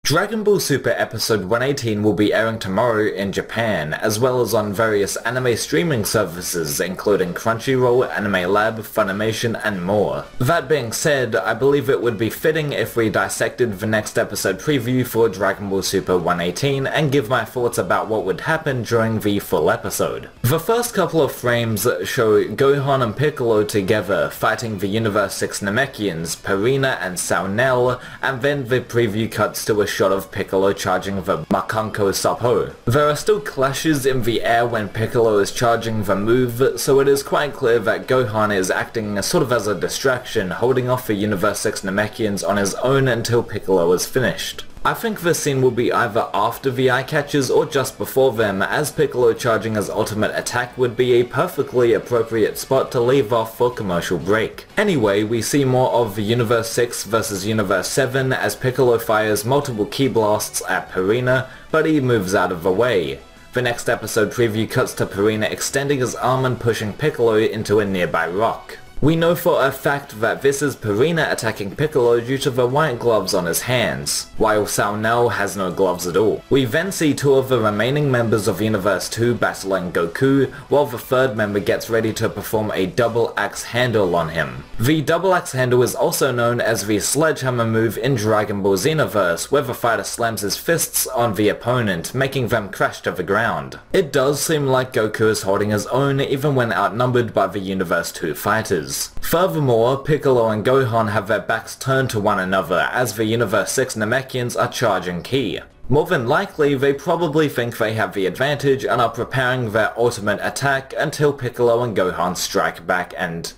Dragon Ball Super Episode 118 will be airing tomorrow in Japan, as well as on various anime streaming services including Crunchyroll, Anime Lab, Funimation, and more. That being said, I believe it would be fitting if we dissected the next episode preview for Dragon Ball Super 118 and give my thoughts about what would happen during the full episode. The first couple of frames show Gohan and Piccolo together fighting the Universe 6 Namekians, Purina and Saunel, and then the preview cuts to a shot of Piccolo charging the Makanko Sappo. There are still clashes in the air when Piccolo is charging the move, so it is quite clear that Gohan is acting sort of as a distraction, holding off the Universe 6 Namekians on his own until Piccolo is finished. I think this scene will be either after the eye catches or just before them, as Piccolo charging his ultimate attack would be a perfectly appropriate spot to leave off for commercial break. Anyway, we see more of the Universe 6 vs Universe 7 as Piccolo fires multiple ki blasts at Purina, but he moves out of the way. The next episode preview cuts to Purina extending his arm and pushing Piccolo into a nearby rock. We know for a fact that this is Purina attacking Piccolo due to the white gloves on his hands, while Saunel has no gloves at all. We then see two of the remaining members of Universe 2 battling Goku, while the third member gets ready to perform a double axe handle on him. The double axe handle is also known as the sledgehammer move in Dragon Ball Xenoverse, where the fighter slams his fists on the opponent, making them crash to the ground. It does seem like Goku is holding his own even when outnumbered by the Universe 2 fighters. Furthermore, Piccolo and Gohan have their backs turned to one another as the Universe 6 Namekians are charging ki. More than likely, they probably think they have the advantage and are preparing their ultimate attack until Piccolo and Gohan strike back and...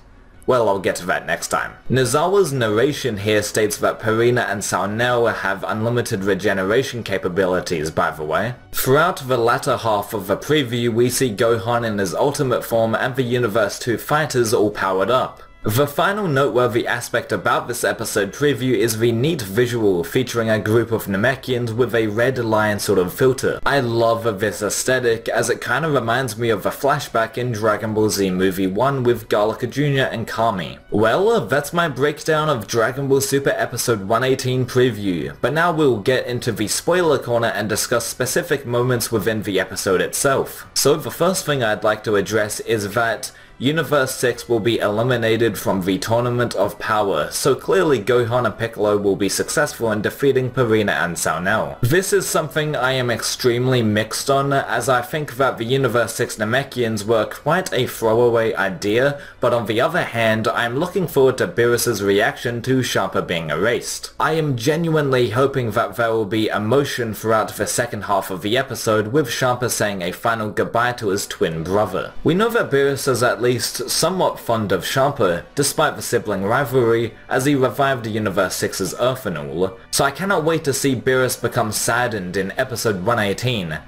well, I'll get to that next time. Nozawa's narration here states that Purina and Saunel have unlimited regeneration capabilities, by the way. Throughout the latter half of the preview, we see Gohan in his ultimate form and the Universe 2 fighters all powered up. The final noteworthy aspect about this episode preview is the neat visual featuring a group of Namekians with a red lion sort of filter. I love this aesthetic as it kinda reminds me of a flashback in Dragon Ball Z Movie 1 with Galaka Jr. and Kami. Well, that's my breakdown of Dragon Ball Super Episode 118 preview, but now we'll get into the spoiler corner and discuss specific moments within the episode itself. So the first thing I'd like to address is that Universe 6 will be eliminated from the Tournament of Power, so clearly Gohan and Piccolo will be successful in defeating Purina and Saunel. This is something I am extremely mixed on, as I think that the Universe 6 Namekians were quite a throwaway idea, but on the other hand, I am looking forward to Beerus's reaction to Champa being erased. I am genuinely hoping that there will be emotion throughout the second half of the episode, with Champa saying a final goodbye to his twin brother. We know that Beerus is at least somewhat fond of Champa, despite the sibling rivalry, as he revived Universe 6's Earth and all, so I cannot wait to see Beerus become saddened in episode 118.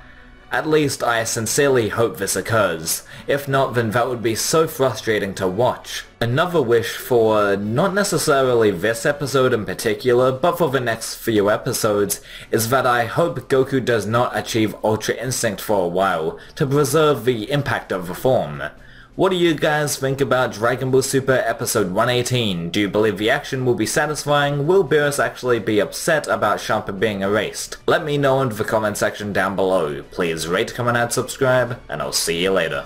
At least I sincerely hope this occurs. If not, then that would be so frustrating to watch. Another wish for, not necessarily this episode in particular, but for the next few episodes, is that I hope Goku does not achieve Ultra Instinct for a while, to preserve the impact of the form. What do you guys think about Dragon Ball Super Episode 118? Do you believe the action will be satisfying? Will Beerus actually be upset about Champa being erased? Let me know in the comment section down below. Please rate, comment, and subscribe, and I'll see you later.